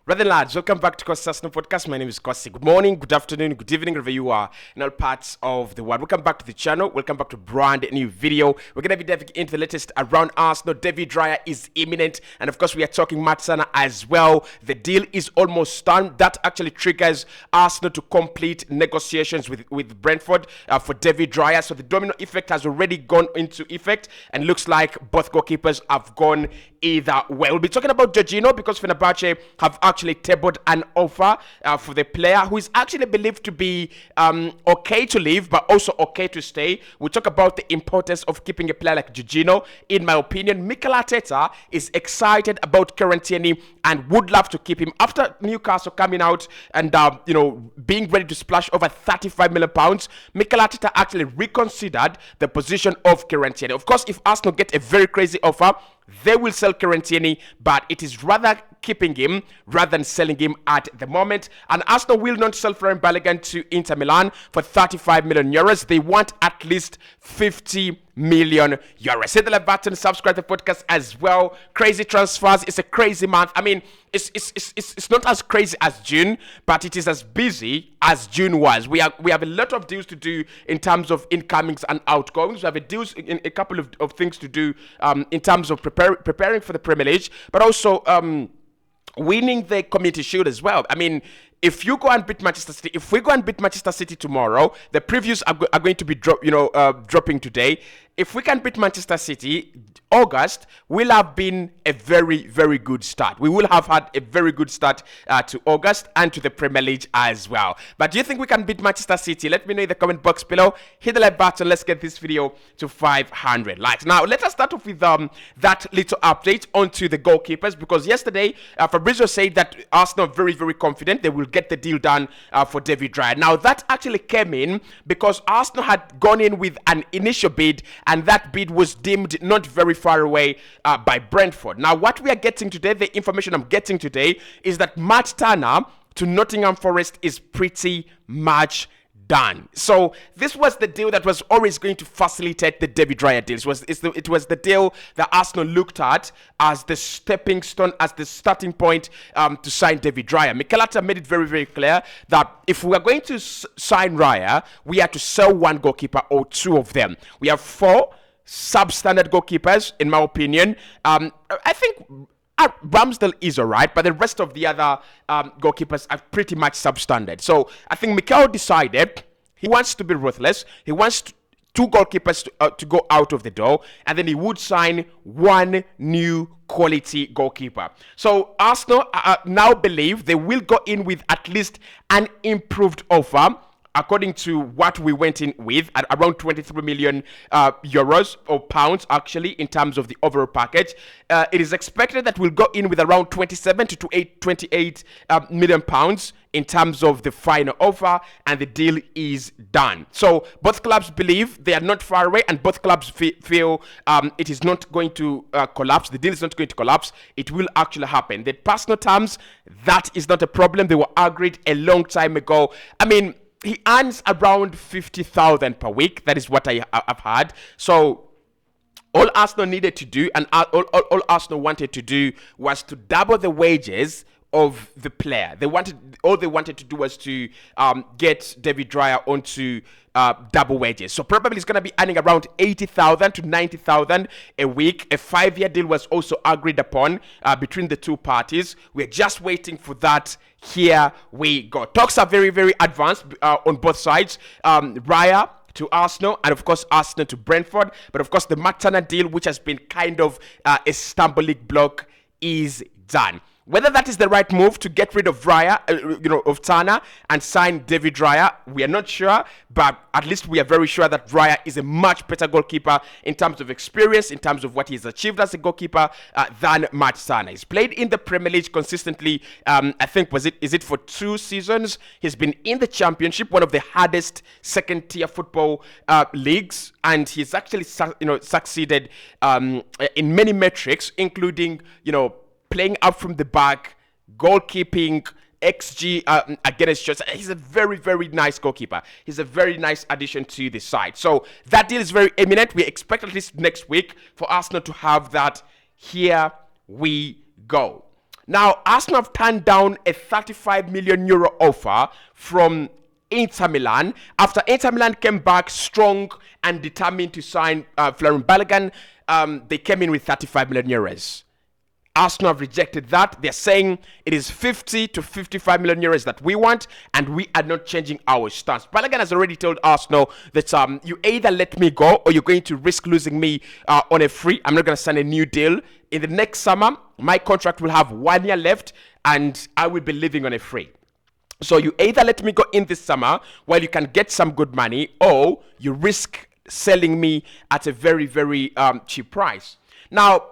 Brother lads, welcome back to Cossy Podcast. My name is Cossy. Good morning, good afternoon, good evening, wherever you are in all parts of the world. Welcome back to the channel. Welcome back to a brand new video. We're going to be diving into the latest around Arsenal. Raya is imminent. And of course, we are talking Matsana as well. The deal is almost done. That actually triggers Arsenal to complete negotiations with Brentford for Raya. So the domino effect has already gone into effect. And looks like both goalkeepers have gone either way. We'll be talking about Jorginho because Fenerbahce have actually tabled an offer for the player who is actually believed to be okay to leave but also okay to stay. We'll talk about the importance of keeping a player like Jorginho. In my opinion, Mikel Arteta is excited about Tierney and would love to keep him after Newcastle coming out and being ready to splash over £35 million. Mikel Arteta actually reconsidered the position of Tierney. Of course, if Arsenal get a very crazy offer, they will sell Tierney, but it is rather keeping him rather than selling him at the moment. And Arsenal will not sell Balogun to Inter Milan for 35 million euros. They want at least 50 million euros. Hit the like button, subscribe to the podcast as well. Crazy transfers. It's a crazy month. I mean, it's not as crazy as June, but it is as busy as June was. We have a lot of deals to do in terms of incomings and outgoings. We have a couple of things to do in terms of preparing for the Premier League, but also winning the Community Shield as well. I mean, if you go and beat Manchester City, if we go and beat Manchester City tomorrow, the previews are going to be dropping today. If we can beat Manchester City, August will have been a very, very good start. We will have had a very good start to August and to the Premier League as well. But do you think we can beat Manchester City? Let me know in the comment box below. Hit the like button. Let's get this video to 500 likes. Now, let us start off with that little update onto the goalkeepers, because yesterday, Fabrizio said that Arsenal are very, very confident they will get the deal done for Raya. Now, that actually came in because Arsenal had gone in with an initial bid, and that bid was deemed not very far away by Brentford. Now, what we are getting today, the information I'm getting today, is that Matt Turner to Nottingham Forest is pretty much done. So this was the deal that was always going to facilitate the Raya deal. It was the deal that Arsenal looked at as the stepping stone, as the starting point to sign Raya. Mikel Arteta made it very, very clear that if we are going to sign Raya, we have to sell one goalkeeper or two of them. We have four substandard goalkeepers, in my opinion. I think Ramsdale is alright, but the rest of the other goalkeepers are pretty much substandard. So I think Mikel decided he wants to be ruthless. He wants two goalkeepers to go out of the door, and then he would sign one new quality goalkeeper. So Arsenal now believe they will go in with at least an improved offer, according to what we went in with, at around 23 million euros or pounds, actually, in terms of the overall package. It is expected that we'll go in with around 27 to 28 million pounds in terms of the final offer, and the deal is done. So both clubs believe they are not far away, and both clubs feel it is not going to collapse. The deal is not going to collapse. It will actually happen. The personal terms, that is not a problem. They were agreed a long time ago. I mean, he earns around 50,000 per week. That is what I have had. So all Arsenal needed to do, and all Arsenal wanted to do, was to double the wages of the player. All they wanted to do was to get Raya onto double wages. So probably he's going to be earning around 80,000 to 90,000 a week. A 5-year deal was also agreed upon between the two parties. We're just waiting for that. Here we go. Talks are very, very advanced on both sides. Raya to Arsenal, and of course Arsenal to Brentford. But of course the Matt Turner deal, which has been kind of a stumbling block, is done. Whether that is the right move to get rid of Raya, of Turner, and sign Raya, we are not sure, but at least we are very sure that Raya is a much better goalkeeper in terms of experience, in terms of what he's achieved as a goalkeeper, than Matt Turner. He's played in the Premier League consistently. I think is it for 2 seasons? He's been in the Championship, one of the hardest second-tier football leagues, and he's actually succeeded in many metrics, including playing up from the back, goalkeeping, XG against shots. He's a very, very nice goalkeeper. He's a very nice addition to the side. So that deal is very imminent. We expect at least next week for Arsenal to have that. Here we go. Now, Arsenal have turned down a 35 million euro offer from Inter Milan after Inter Milan came back strong and determined to sign Florian Balogun. They came in with 35 million euros. Arsenal have rejected that. They're saying it is 50 to 55 million euros that we want, and we are not changing our stance. Balogun has already told Arsenal that you either let me go or you're going to risk losing me on a free. I'm not going to sign a new deal. In the next summer, my contract will have 1 year left, and I will be living on a free. So you either let me go in this summer while you can get some good money, or you risk selling me at a very, very cheap price. Now,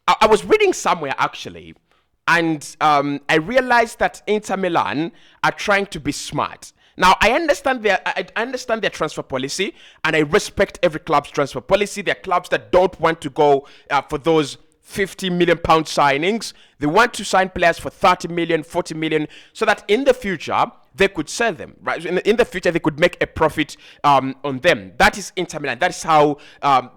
I was reading somewhere actually, and I realized that Inter Milan are trying to be smart. Now, I understand their transfer policy, and I respect every club's transfer policy. There are clubs that don't want to go for those 50 million pound signings. They want to sign players for 30 million, 40 million, so that in the future they could sell them, right? In the future they could make a profit on them. That is Inter Milan. That is how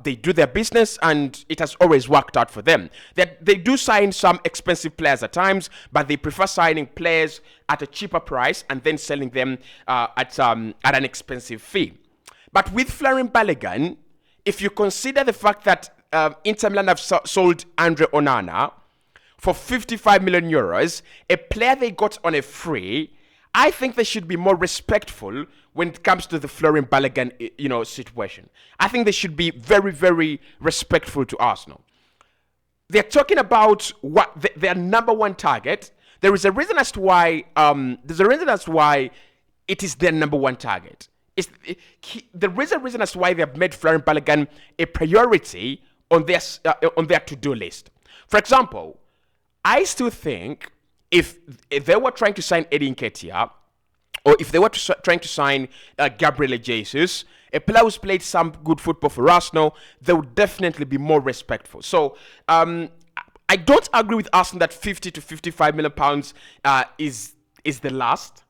they do their business, and it has always worked out for them. They do sign some expensive players at times, but they prefer signing players at a cheaper price and then selling them at an expensive fee. But with Florian Balogun, if you consider the fact that Inter Milan have sold Andre Onana for 55 million euros, a player they got on a free, I think they should be more respectful when it comes to the Florian Balogun, situation. I think they should be very, very respectful to Arsenal. They're talking about what their number one target. There is a reason as to why. It is their number one target. There is a reason as to why they have made Florian Balogun a priority on their to-do list. For example, I still think if they were trying to sign Eddie Nketiah, or if they were trying to sign Gabriel Jesus, a player who's played some good football for Arsenal, they would definitely be more respectful. So I don't agree with Arsenal that 50 to 55 million pounds is the last.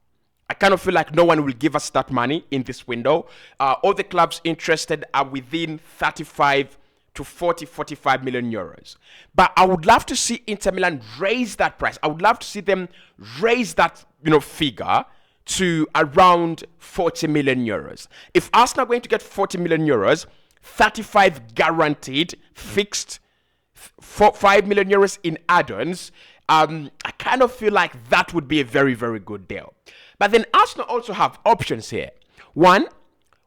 I kind of feel like no one will give us that money in this window. All the clubs interested are within 35 to 40, 45 million euros. But I would love to see Inter Milan raise that price. I would love to see them raise that, figure to around 40 million euros. If Arsenal are going to get 40 million euros, 35 guaranteed, fixed, 5 million euros in add-ons, I kind of feel like that would be a very, very good deal. But then Arsenal also have options here. One,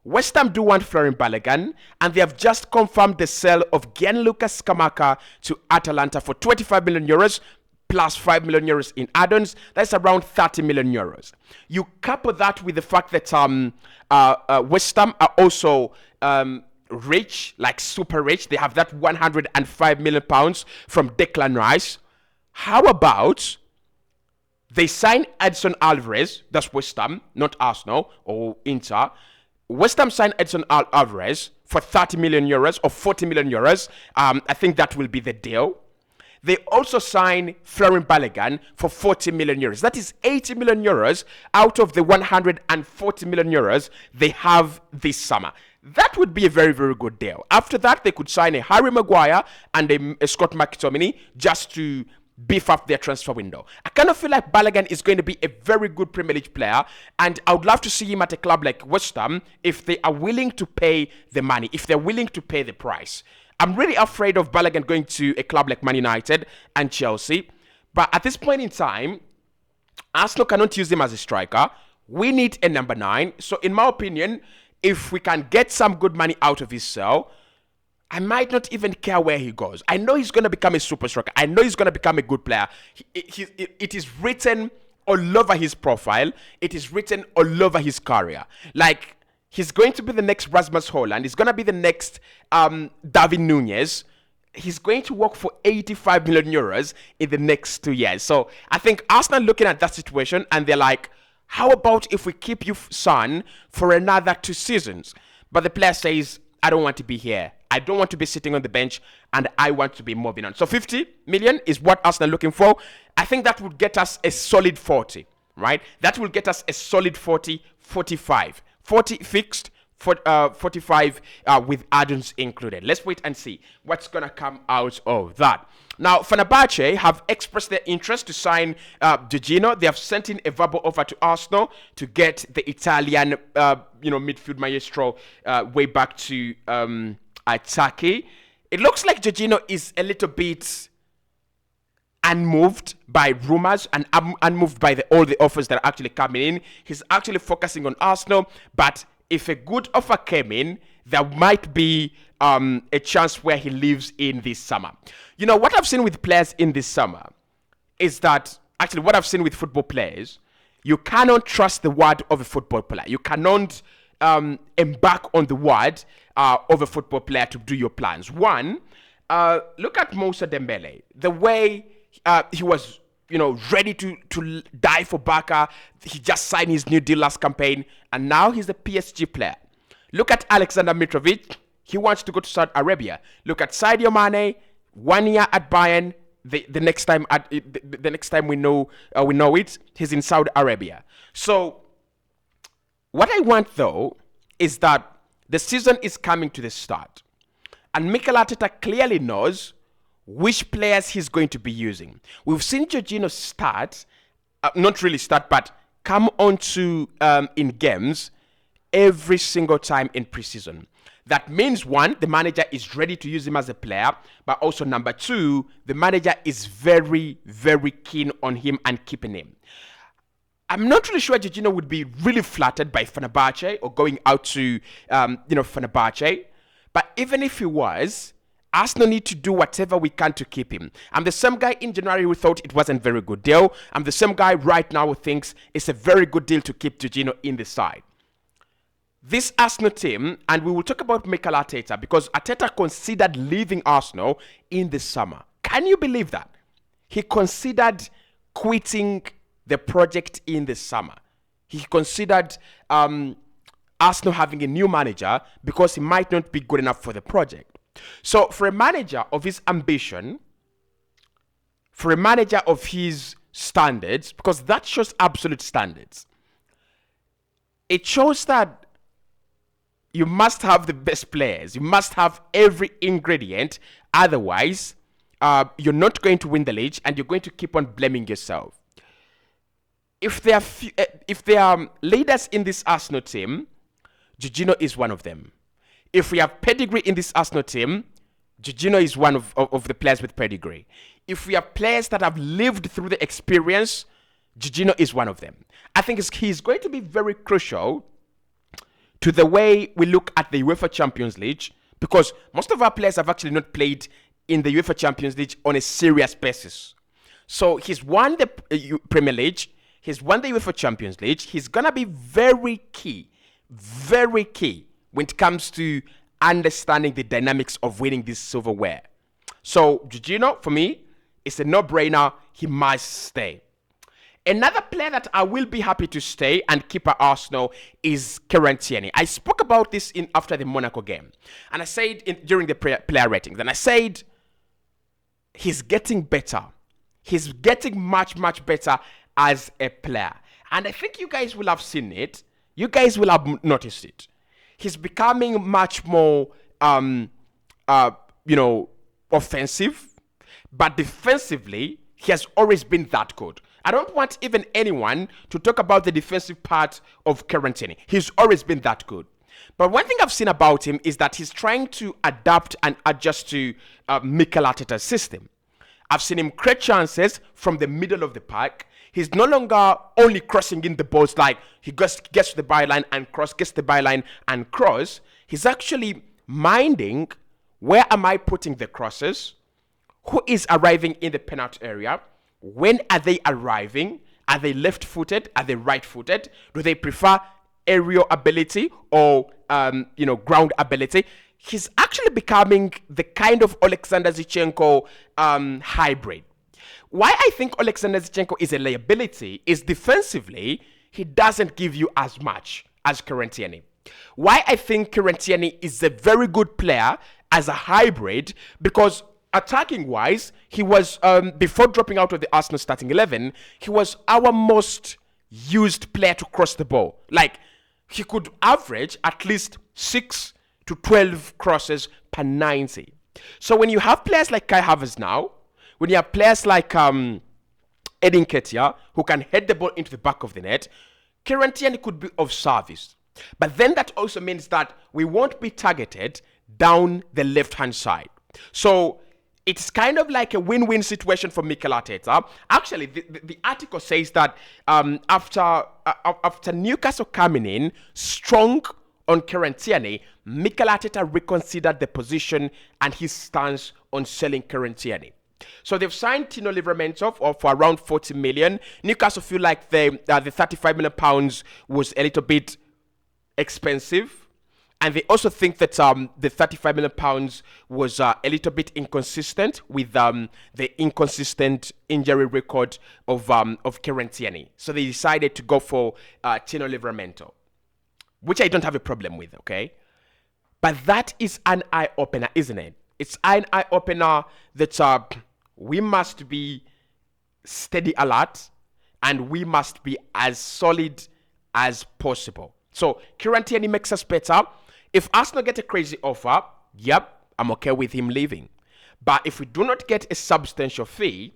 West Ham do want Florian Balogun, and they have just confirmed the sale of Gianluca Scamacca to Atalanta for 25 million euros plus 5 million euros in add-ons. That's around 30 million euros. You couple that with the fact that West Ham are also rich, like super rich. They have that 105 million pounds from Declan Rice. How about they sign Edson Alvarez? That's West Ham, not Arsenal or Inter. West Ham signed Edson Alvarez for 30 million euros or 40 million euros. I think that will be the deal. They also signed Florian Balogun for 40 million euros. That is 80 million euros out of the 140 million euros they have this summer. That would be a very, very good deal. After that, they could sign a Harry Maguire and a Scott McTominay just to beef up their transfer window. I kind of feel like Balogun is going to be a very good Premier League player, and I would love to see him at a club like West Ham if they are willing to pay the money, if they're willing to pay the price. I'm really afraid of Balogun going to a club like Man United and Chelsea, but at this point in time, Arsenal cannot use him as a striker. We need a number 9. So in my opinion, if we can get some good money out of his sale, I might not even care where he goes. I know he's going to become a super striker. I know he's going to become a good player. It is written all over his profile. It is written all over his career. Like, he's going to be the next Rasmus Hojlund. He's going to be the next David Nunez. He's going to work for 85 million euros in the next 2 years. So I think Arsenal looking at that situation and they're like, how about if we keep you, son, for another 2 seasons? But the player says, I don't want to be here. I don't want to be sitting on the bench, and I want to be moving on. So 50 million is what Arsenal are looking for. I think that would get us a solid 40, right? That will get us a solid 40, 45. 40 fixed, 45 with add-ons included. Let's wait and see what's going to come out of that. Now, Fenerbahce have expressed their interest to sign Jorginho. They have sent in a verbal offer to Arsenal to get the Italian, midfield maestro way back to Turkey. It looks like Jorginho is a little bit unmoved by rumors and unmoved by all the offers that are actually coming in. He's actually focusing on Arsenal, but if a good offer came in, there might be a chance where he leaves in this summer. You know, what I've seen with players in this summer is that, actually what I've seen with football players, you cannot trust the word of a football player. You cannot embark on the word of a football player to do your plans. One, look at Moussa Dembele. The way he was, ready to die for Barca. He just signed his new deal last campaign, and now he's a PSG player. Look at Alexander Mitrovic. He wants to go to Saudi Arabia. Look at Sadio Mane. 1 year at Bayern. The next time we know it, he's in Saudi Arabia. So what I want though is that the season is coming to the start, and Mikel Arteta clearly knows which players he's going to be using. We've seen Jorginho start, not really start, but come onto in games every single time in preseason. That means, one, the manager is ready to use him as a player, but also number two, the manager is very, very keen on him and keeping him. I'm not really sure Jorginho would be really flattered by Fenerbahce or going out to, Fenerbahce. But even if he was, Arsenal need to do whatever we can to keep him. I'm the same guy in January who thought it wasn't a very good deal. I'm the same guy right now who thinks it's a very good deal to keep Jorginho in the side. This Arsenal team, and we will talk about Mikel Arteta, because Arteta considered leaving Arsenal in the summer. Can you believe that? He considered quitting the project in the summer. He considered Arsenal having a new manager because he might not be good enough for the project. So for a manager of his ambition, for a manager of his standards, because that shows absolute standards, it shows that you must have the best players. You must have every ingredient. Otherwise, you're not going to win the league, and you're going to keep on blaming yourself. If there are leaders in this Arsenal team, Jorginho is one of them. If we have pedigree in this Arsenal team, Jorginho is one of the players with pedigree. If we have players that have lived through the experience, Jorginho is one of them. I think he's going to be very crucial to the way we look at the UEFA Champions League, because most of our players have actually not played in the UEFA Champions League on a serious basis. So he's won the Premier League, he's won the UEFA Champions League. He's going to be very key when it comes to understanding the dynamics of winning this silverware. So Jorginho, for me, is a no-brainer. He must stay. Another player that I will be happy to stay and keep at Arsenal is Tierney. I spoke about this after the Monaco game, and I said during the player ratings, and I said he's getting better. He's getting much, much better as a player, and I think you guys will have seen it. You guys will have noticed it. He's becoming much more, offensive, but defensively, he has always been that good. I don't want even anyone to talk about the defensive part of Tierney. He's always been that good. But one thing I've seen about him is that he's trying to adapt and adjust to Mikel Arteta's system. I've seen him create chances from the middle of the park. He's no longer only crossing in the balls, like he gets to the byline and cross, gets to the byline and cross. He's actually minding, where am I putting the crosses? Who is arriving in the penalty area? When are they arriving? Are they left-footed? Are they right-footed? Do they prefer aerial ability or ground ability? He's actually becoming the kind of Alexander Zinchenko hybrid. Why I think Alexander Zinchenko is a liability is defensively, he doesn't give you as much as Tierney. Why I think Tierney is a very good player as a hybrid, because attacking wise, he was, before dropping out of the Arsenal starting 11, he was our most used player to cross the ball. Like, he could average at least 6 to 12 crosses per 90. So when you have players like Kai Havertz now, when you have players like Edin Ketia, who can head the ball into the back of the net, Kieran Tierney could be of service. But then that also means that we won't be targeted down the left-hand side. So it's kind of like a win-win situation for Mikel Arteta. Actually, the article says that after Newcastle coming in strong on Kieran Tierney, Mikel Arteta reconsidered the position and his stance on selling Kieran Tierney. So they've signed Tino Livramento for around 40 million. Newcastle feel like the 35 million pounds was a little bit expensive, and they also think that the 35 million pounds was a little bit inconsistent with the inconsistent injury record of Kieran Tierney. So they decided to go for Tino Livramento, which I don't have a problem with, okay? But that is an eye-opener, isn't it? It's an eye-opener that we must be steady alert and we must be as solid as possible. So Kieran Tierney makes us better. If Arsenal get a crazy offer, yep, I'm okay with him leaving. But if we do not get a substantial fee,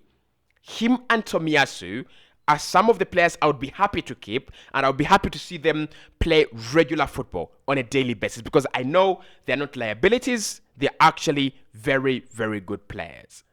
him and Tomiyasu are some of the players I would be happy to keep, and I would be happy to see them play regular football on a daily basis, because I know they're not liabilities, they're actually very, very good players.